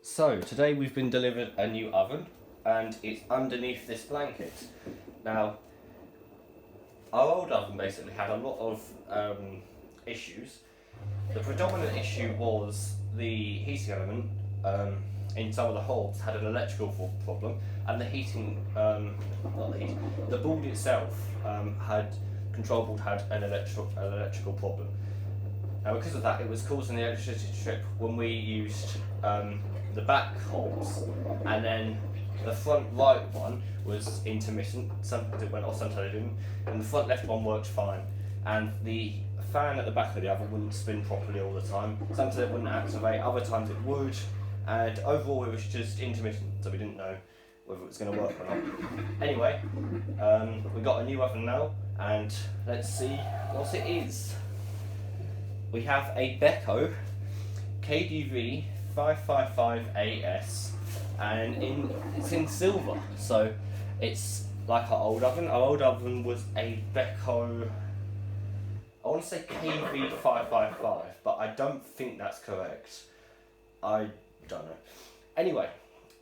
So today we've been delivered a new oven and it's underneath this blanket. Now our old oven basically had a lot of issues. The predominant issue was the heating element in some of the hobs had an electrical problem, and the heating, not the heat, the board itself control board had an electrical problem. Now because of that, it was causing the electricity to trip when we used the back hobs, and then the front right one was intermittent. Sometimes it went off, sometimes it didn't, and the front left one worked fine. And the fan at the back of the oven wouldn't spin properly all the time. Sometimes it wouldn't activate, other times it would, and overall it was just intermittent, so we didn't know whether it was going to work or not. Anyway, we got a new oven now, and let's see what it is. We have a Beko KDV 555AS, and it's in silver, so it's like our old oven. Our old oven was a Beko, I want to say KV 555, but I don't think that's correct. I don't know. Anyway,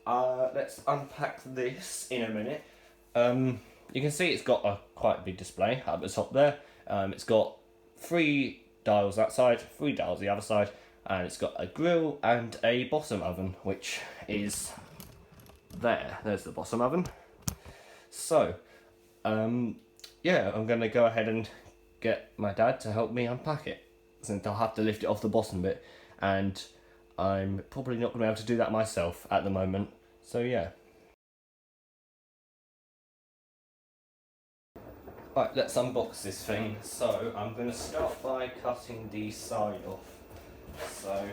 let's unpack this in a minute. You can see it's got a quite big display at the top there. It's got 3 dials that side, 3 dials the other side, and it's got a grill and a bottom oven, which is there. There's the bottom oven. So, yeah, I'm going to go ahead and get my dad to help me unpack it, since I'll have to lift it off the bottom bit, and I'm probably not going to be able to do that myself at the moment. So yeah. Right, let's unbox this thing. So I'm going to start by cutting the side off. So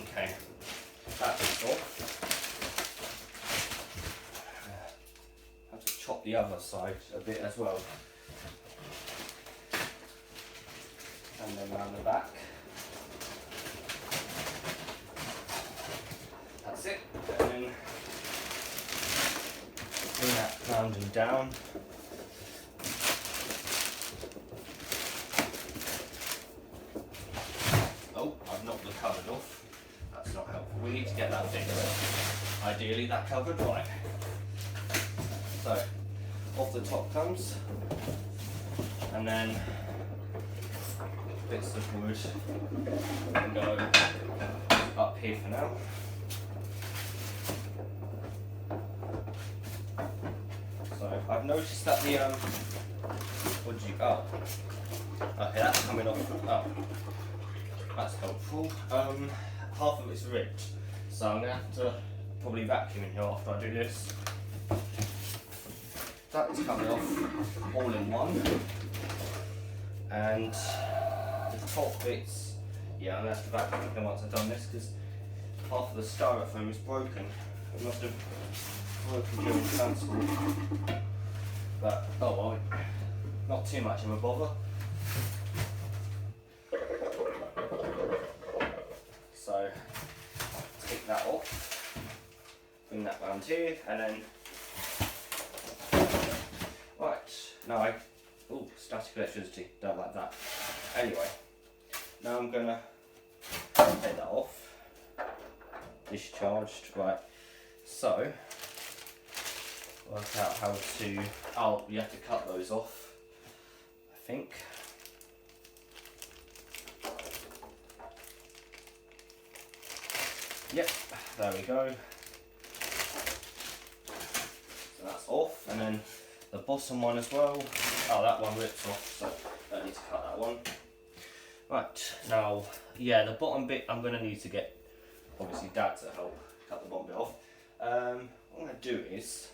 okay, that's off. I have to chop the other side a bit as well, and then round the back. That's it. And then bring that round and down. Oh, I've knocked the cupboard off. That's not helpful. We need to get that fixed. Ideally, that cupboard right. So, off the top comes, and then bits of wood can go up here for now. So I've noticed that the okay, that's coming off. Oh, that's helpful. Half of it's ripped, so I'm gonna have to probably vacuum in here after I do this. That's coming off all in one, and the top bits, yeah, I'm gonna have to vacuum them once I've done this, because half of the styrofoam is broken. It must have broken during transport, but oh well, not too much of a bother. So take that off, bring that round here, and then right now static electricity, don't like that. Anyway, now I'm gonna take that off, discharged, right. So work out how to, you have to cut those off, I think. Yep, there we go. So that's off, and then the bottom one as well. Oh, that one rips off, so don't need to cut that one. Right, now, yeah, the bottom bit I'm going to need to get, obviously, Dad to help cut the bottom bit off. What I'm going to do is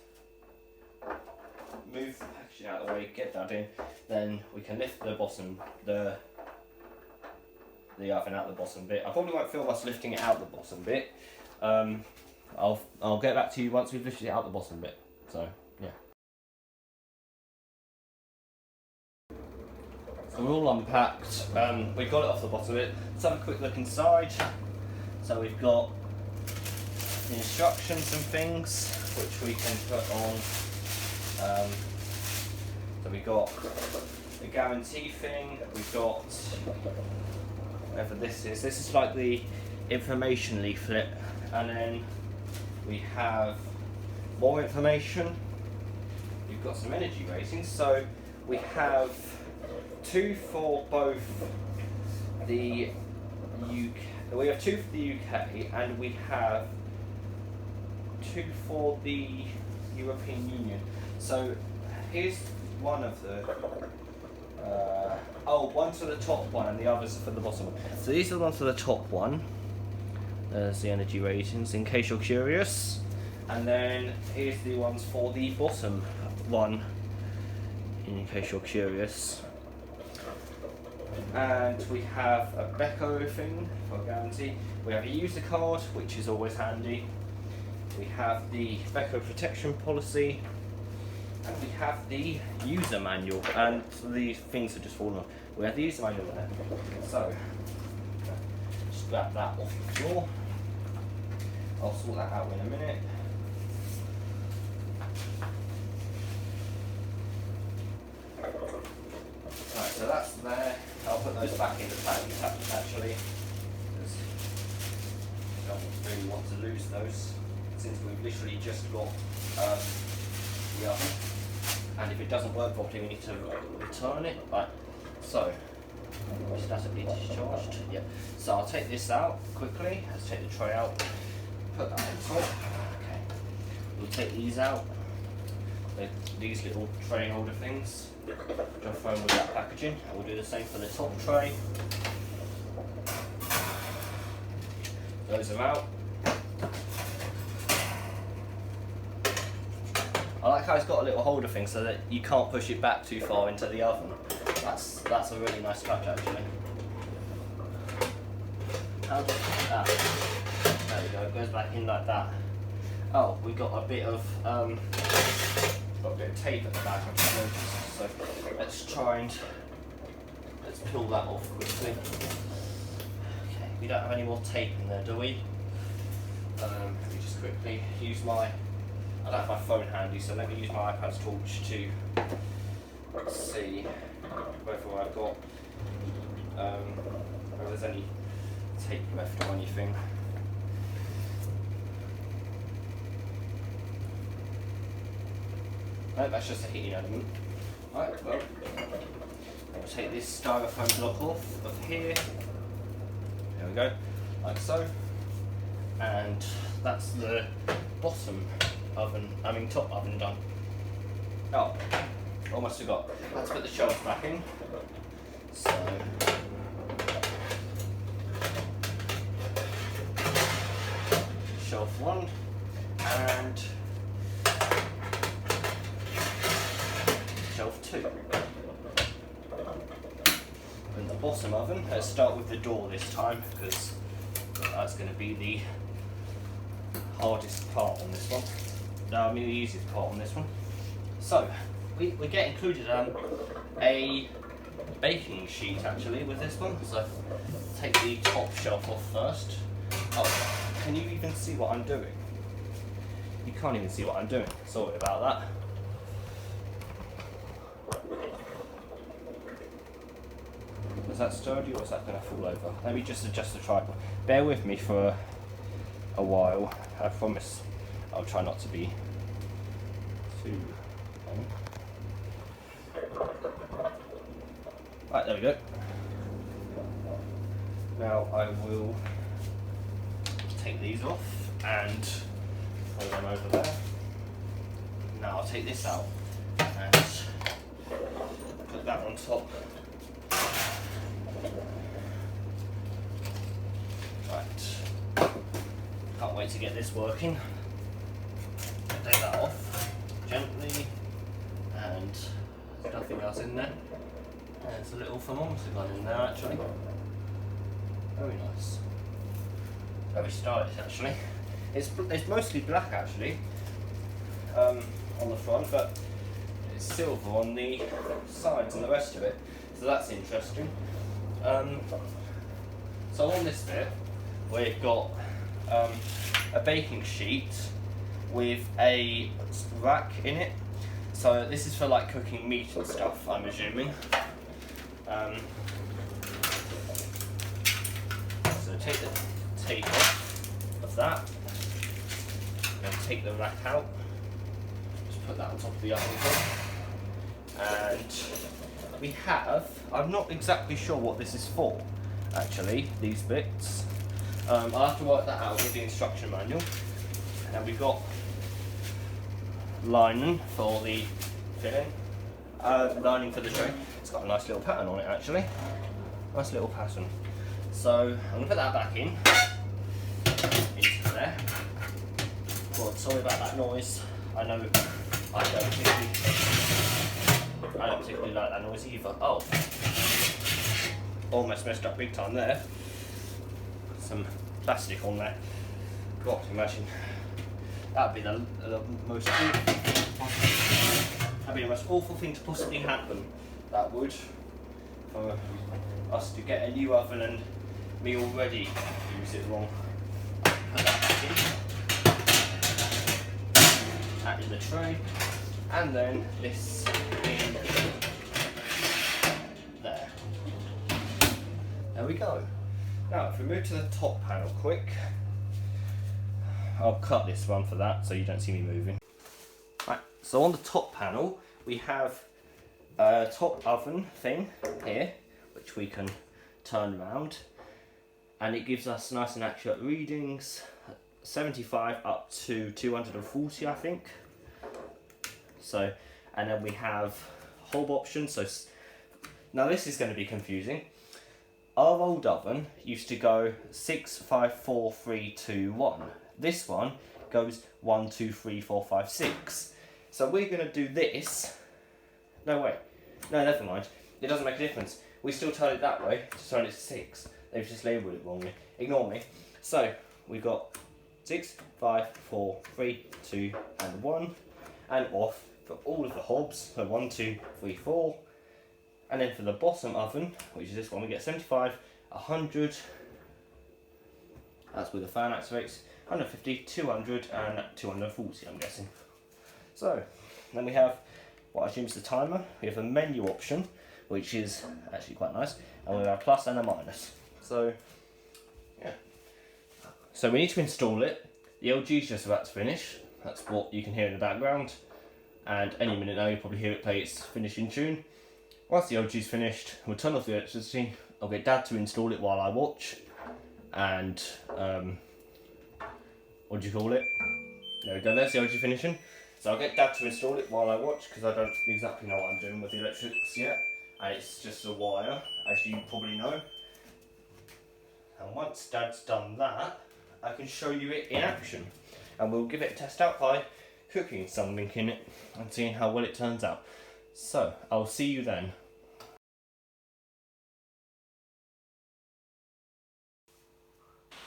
move the packaging out of the way, get that in, then we can lift the bottom, the oven out the bottom bit. I probably won't film us lifting it out the bottom bit. I'll get back to you once we've lifted it out the bottom bit. So yeah. So we're all unpacked. We've got it off the bottom bit. Let's have a quick look inside. So we've got the instructions and things which we can put on. So we got the guarantee thing. We've got whatever this is. This is like the information leaflet, and then we have more information. We've got some energy ratings. So we have 2 for both the UK. We have 2 for the UK, and we have 2 for the European Union. So here's one of the. One's for the top one, and the others are for the bottom one. So these are the ones for the top one. There's the energy ratings, in case you're curious. And then here's the ones for the bottom one, in case you're curious. And we have a Beko thing for guarantee. We have a user card, which is always handy. We have the Beko protection policy. And we have the user manual. And these things are just falling off. We have the user manual there. So, just grab that off the floor. I'll sort that out in a minute. Right, so that's there. I'll put those back in the package actually, because I don't really want to lose those, since we've literally just got the oven, and if it doesn't work properly we need to return it. Right, so statically discharged. Yeah. So I'll take this out quickly. Let's take the tray out. Put that on top. Okay. We'll take these out. These little tray holder things. Just throw them with that packaging. And we'll do the same for the top tray. Those are out. I like how it's got a little holder thing so that you can't push it back too far into the oven. That's a really nice touch actually. How do I put that? There we go, it goes back in like that. Oh, we got a bit of tape at the back, I've just noticed. So let's peel that off quickly. Okay, we don't have any more tape in there, do we? Let me just quickly use I don't have my phone handy, so let me use my iPad's torch to see whether I've got whether there's any tape left or anything. No, that's just a heating element. Right, well, I'll take this styrofoam block off of here. There we go, like so. And that's the bottom oven, top oven done. Oh, almost forgot. Let's put the shelves back in. So, shelf 1 and shelf 2. And the bottom oven, let's start with the door this time because that's going to be the hardest part on this one. No, I mean the easiest part on this one. So, we get included a baking sheet actually with this one. So, take the top shelf off first. Oh, can you even see what I'm doing? You can't even see what I'm doing. Sorry about that. Is that sturdy or is that going to fall over? Let me just adjust the tripod. Bear with me for a while. I promise I'll try not to be too long. Right, there we go. Now I will take these off and throw them over there. Now I'll take this out and put that on top. Right, can't wait to get this working. Take that off gently, and there's nothing else in there. There's a little thermometer gun in there actually. Very nice. Very stylish actually. It's mostly black actually on the front, but it's silver on the sides and the rest of it. So that's interesting. So on this bit, we've got a baking sheet with a rack in it. So this is for like cooking meat and stuff, I'm assuming. So take the tape off of that, and take the rack out. Just put that on top of the oven hood. And we have, I'm not exactly sure what this is for, actually, these bits. I'll have to work that out with the instruction manual. And we've got lining for the filling, lining for the tray. It's got a nice little pattern on it, actually. Nice little pattern. So I'm going to put that back in, into there. God, sorry about that noise. I know I don't particularly like that noise either. Oh, almost messed up big time there. Some plastic on there. God, imagine. That'd be the most awful thing to possibly happen. That would, for us to get a new oven and me already use it wrong. Put that back in. That in the tray, and then this in there. There we go. Now, if we move to the top panel quick, I'll cut this one for that so you don't see me moving. Right, so on the top panel we have a top oven thing here which we can turn around, and it gives us nice and accurate readings, 75 up to 240 I think. So, and then we have hob options. So now this is going to be confusing. Our old oven used to go 6, 5, 4, 3, 2, 1. This one goes 1, 2, 3, 4, 5, 6. So we're going to do this. No, wait. No, never mind. It doesn't make a difference. We still turn it that way to turn it to 6. They've just labelled it wrongly. Ignore me. So we've got 6, 5, 4, 3, 2, and 1. And off for all of the hobs. So 1, 2, 3, 4. And then for the bottom oven, which is this one, we get 75, 100. That's where the fan activates. 150, 200, and 240, I'm guessing. So, then we have what I assume is the timer. We have a menu option, which is actually quite nice, and we have a plus and a minus. So, yeah. So we need to install it. The LG is just about to finish. That's what you can hear in the background. And any minute now, you'll probably hear it play its finishing tune. Once the LG's finished, we'll turn off the electricity. I'll get Dad to install it while I watch. And, what do you call it? There we go, there's the LG finishing. So I'll get Dad to install it while I watch, because I don't exactly know what I'm doing with the electrics yet. And it's just a wire, as you probably know. And once Dad's done that, I can show you it in action. And we'll give it a test out by cooking something in it and seeing how well it turns out. So, I'll see you then.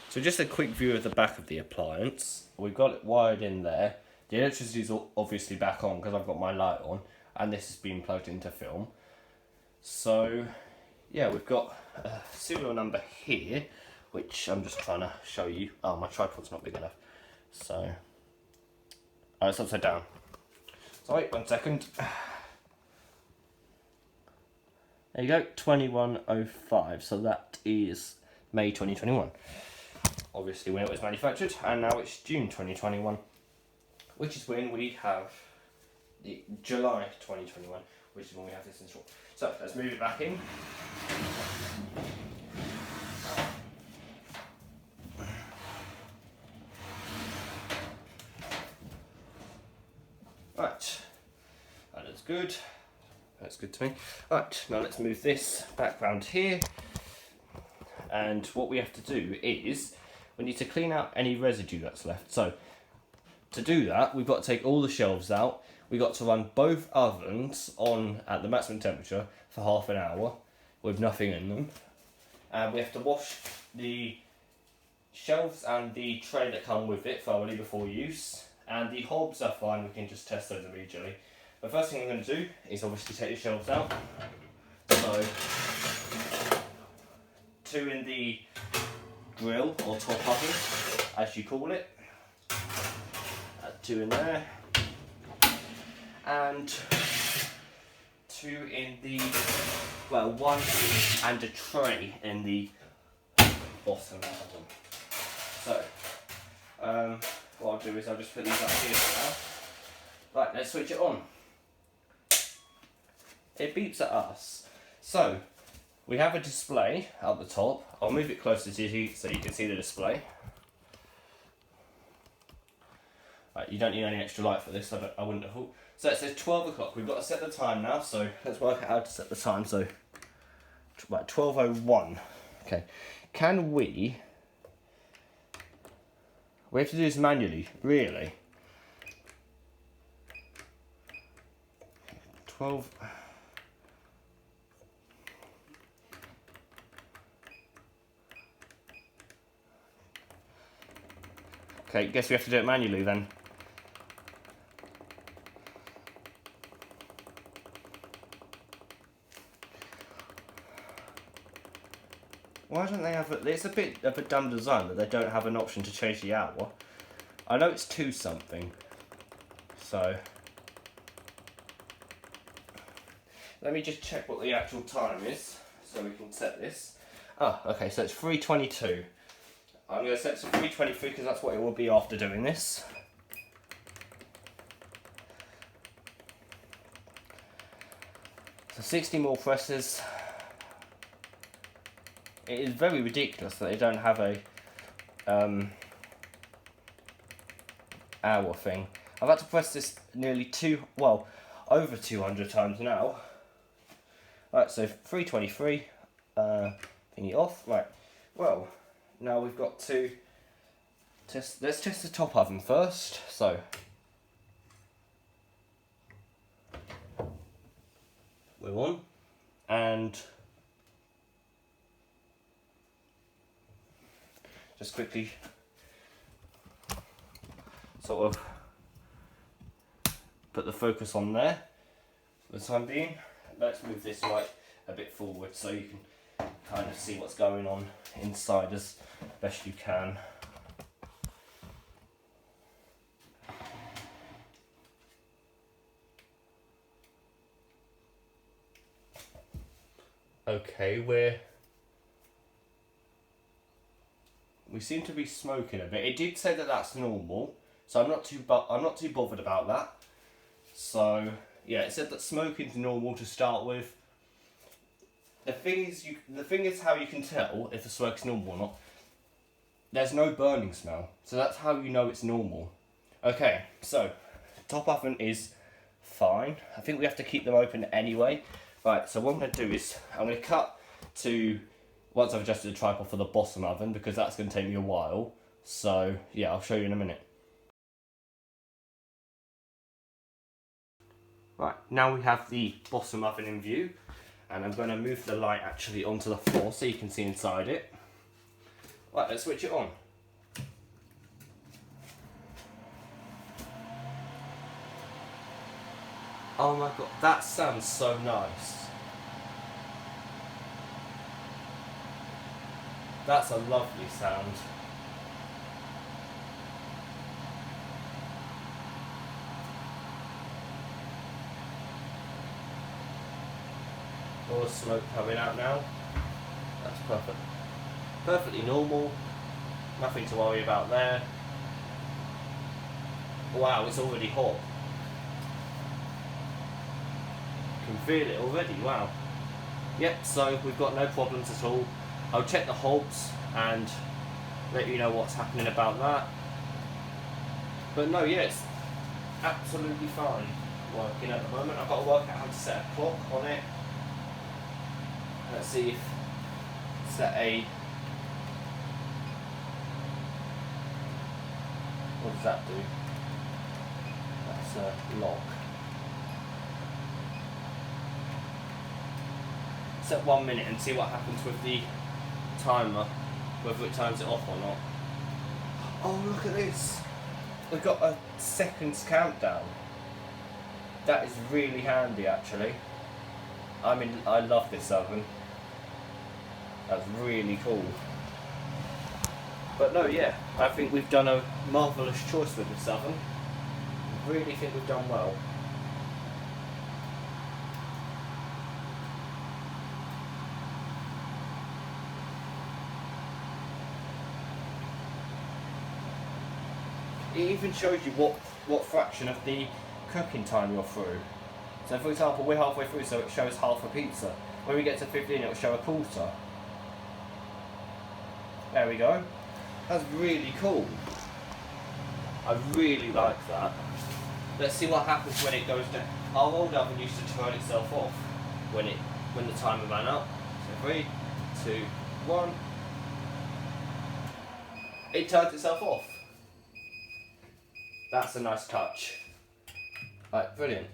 So just a quick view of the back of the appliance. We've got it wired in there. The electricity is obviously back on because I've got my light on, and this has been plugged into film. So, yeah, we've got a serial number here, which I'm just trying to show you. Oh, my tripod's not big enough. So, oh, it's upside down. So wait 1 second. There you go, 2105, so that is May 2021. Obviously when it was manufactured, and now it's June 2021, which is when we have the July 2021, which is when we have this installed. So let's move it back in. Right, that is good. That's good to me. Right, now let's move this back round here. And what we have to do is, we need to clean out any residue that's left. So, to do that, we've got to take all the shelves out. We've got to run both ovens on at the maximum temperature for half an hour with nothing in them. And we have to wash the shelves and the tray that come with it thoroughly before use. And the hobs are fine, we can just test those immediately. The first thing I'm going to do is obviously take the shelves out. So, 2 in the grill or top oven, as you call it. 2 in there. And 2 in the well, one and a tray in the bottom oven. So, what I'll do is I'll just put these up here for now. Right, let's switch it on. It beeps at us. So, we have a display at the top. I'll move it closer to you so you can see the display. Right, you don't need any extra light for this, I wouldn't have thought. So it says 12 o'clock. We've got to set the time now, so let's work out how to set the time. So, right, 12:01. Okay. Can we have to do this manually, really? 12. Okay, guess we have to do it manually then. Why don't they have it's a bit of a dumb design that they don't have an option to change the hour. I know it's 2 something, so let me just check what the actual time is so we can set this. Oh, okay, so it's 3:22. I'm going to set it to 3:23 because that's what it will be after doing this. So 60 more presses. It is very ridiculous that they don't have a hour thing. I've had to press this nearly over 200 times now. Right, so 3:23, thingy off. Right, well, now we've got to test. Let's test the top oven first. So we're on, and just quickly sort of put the focus on there for the time being. Let's move this light a bit forward so you can kind of see what's going on inside as best you can. Okay, we seem to be smoking a bit. It did say that that's normal, so I'm not too bothered about that. So yeah, it said that smoking's normal to start with. The thing is how you can tell if the smoke's normal or not. There's no burning smell, so that's how you know it's normal. Okay, so top oven is fine. I think we have to keep them open anyway. Right, so what I'm going to do is I'm going to cut to once I've adjusted the tripod for the bottom oven because that's going to take me a while. So yeah, I'll show you in a minute. Right, now we have the bottom oven in view, and I'm going to move the light actually onto the floor so you can see inside it. Right, let's switch it on. Oh my god, that sounds so nice. That's a lovely sound. All the smoke coming out now. That's perfect. Perfectly normal. Nothing to worry about there. Wow, it's already hot. Can feel it already, wow. Yep, so we've got no problems at all. I'll check the hobs and let you know what's happening about that. But no, yeah, it's absolutely fine working at the moment. I've got to work out how to set a clock on it. Let's see if set a... What does that do? That's a lock. Set 1 minute and see what happens with the timer, whether it turns it off or not. Oh, look at this! We've got a seconds countdown. That is really handy, actually. I mean, I love this oven. That's really cool. But no, yeah, I think we've done a marvellous choice with this oven. I really think we've done well. it even shows you what fraction of the cooking time you're through. So for example, we're halfway through, so it shows half a pizza. When we get to 15, it'll show a quarter. There we go. That's really cool. I really like that. Let's see what happens when it goes down. Our old oven used to turn itself off when the timer ran out. So 3, 2, 1. It turns itself off. That's a nice touch. Right, brilliant.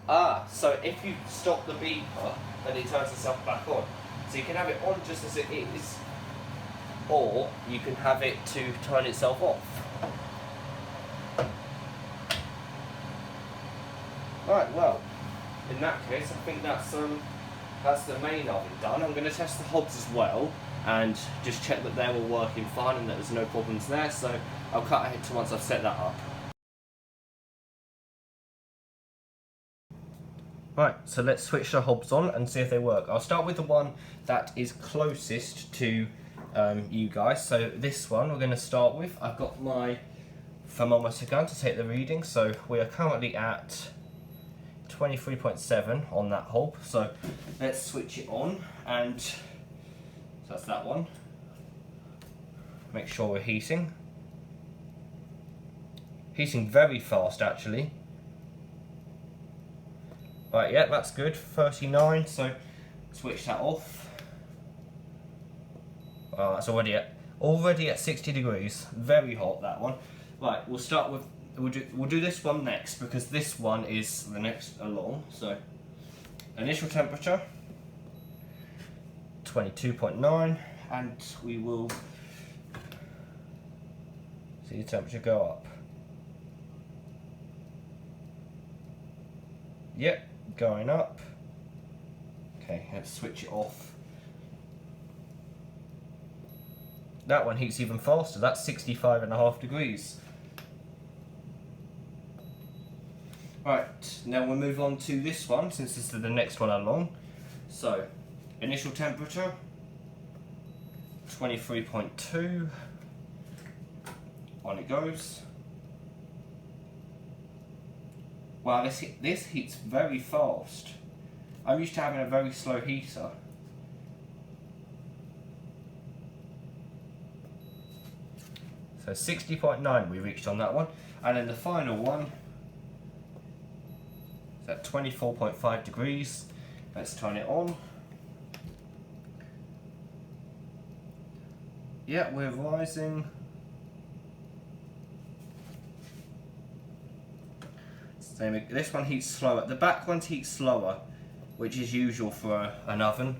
So if you stop the beeper, then it turns itself back on. So you can have it on just as it is, or you can have it to turn itself off. Right, well, in that case, I think that's the main oven done. I'm going to test the hobs as well, and just check that they're all working fine and that there's no problems there, so I'll cut ahead to once I've set that up. Right, so let's switch the hobs on and see if they work. I'll start with the one that is closest to you guys. So this one we're going to start with. I've got my thermometer gun to take the reading, so we are currently at 23.7 on that hob. So let's switch it on, and so that's that one. Make sure we're heating. Heating very fast actually. Right, yeah, that's good. 39, so switch that off. Oh, that's already at 60 degrees. Very hot, that one. Right, we'll start with we'll do this one next, because this one is the next along. So initial temperature 22.9, and we will see the temperature go up. Yep, going up. Okay, let's switch it off. That one heats even faster. That's 65.5 degrees. Right, now we'll move on to this one, since this is the next one along. So, initial temperature 23.2. On it goes. Wow, this heats very fast. I'm used to having a very slow heater. So 60.9 we reached on that one. And then the final one is at 24.5 degrees. Let's turn it on. Yeah, we're rising. This one heats slower. The back ones heat slower, which is usual for an oven.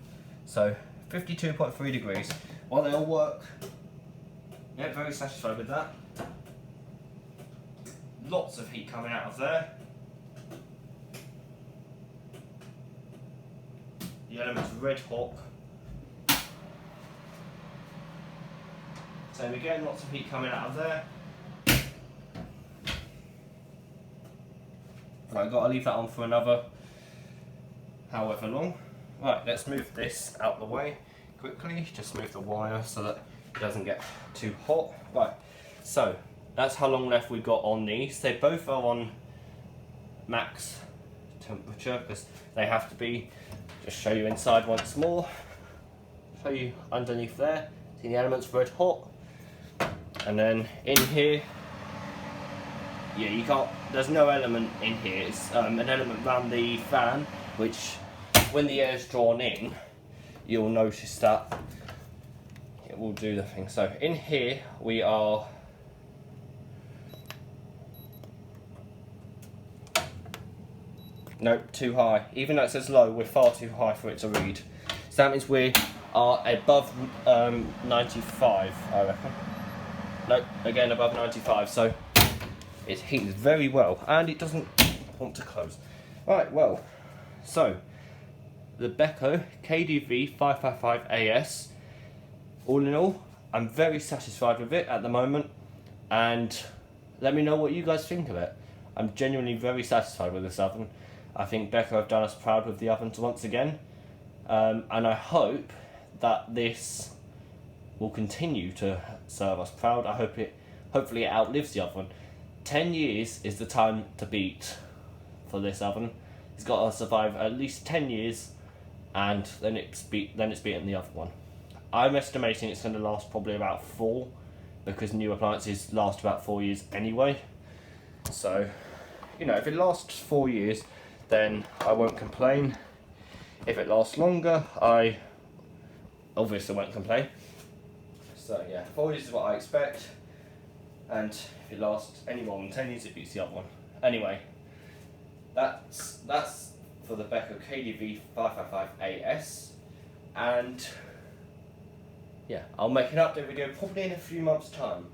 So 52.3 degrees. Well, they all work. Yeah, very satisfied with that. Lots of heat coming out of there. The element's red hot. Same again, lots of heat coming out of there. Right, I've got to leave that on for another however long. Right, let's move this out the way quickly. Just move the wire so that it doesn't get too hot. Right, so that's how long left we've got on these. They both are on max temperature because they have to be. Just show you inside once more. Show you underneath there. See the element's red hot. And then in here, yeah, you can't, there's no element in here. It's an element around the fan, which when the air's drawn in, you'll notice that it will do the thing. So in here we are nope, too high. Even though it says low, we're far too high for it to read. So that means we are above 95, I reckon. Nope, again above 95. So it heats very well, and it doesn't want to close. Right, well, so the Beko KDV 555AS. All in all, I'm very satisfied with it at the moment, and let me know what you guys think of it. I'm genuinely very satisfied with this oven. I think Beko have done us proud with the ovens once again, and I hope that this will continue to serve us proud. I hope it hopefully it outlives the other one. 10 years is the time to beat for this oven. It's got to survive at least 10 years, and then it's beaten the other one. I'm estimating it's going to last probably about 4, because new appliances last about 4 years anyway. So, you know, if it lasts 4 years, then I won't complain. If it lasts longer, I obviously won't complain. So yeah, 4 years is what I expect, and if it lasts any more than 10 years, it beats the other one. Anyway, that's for the Beko KDV 555AS, and yeah, I'll make an update video probably in a few months' time,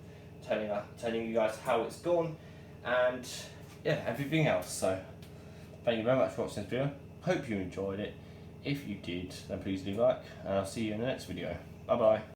telling you guys how it's gone, and yeah, everything else. So thank you very much for watching this video. Hope you enjoyed it. If you did, then please do like, and I'll see you in the next video. Bye bye.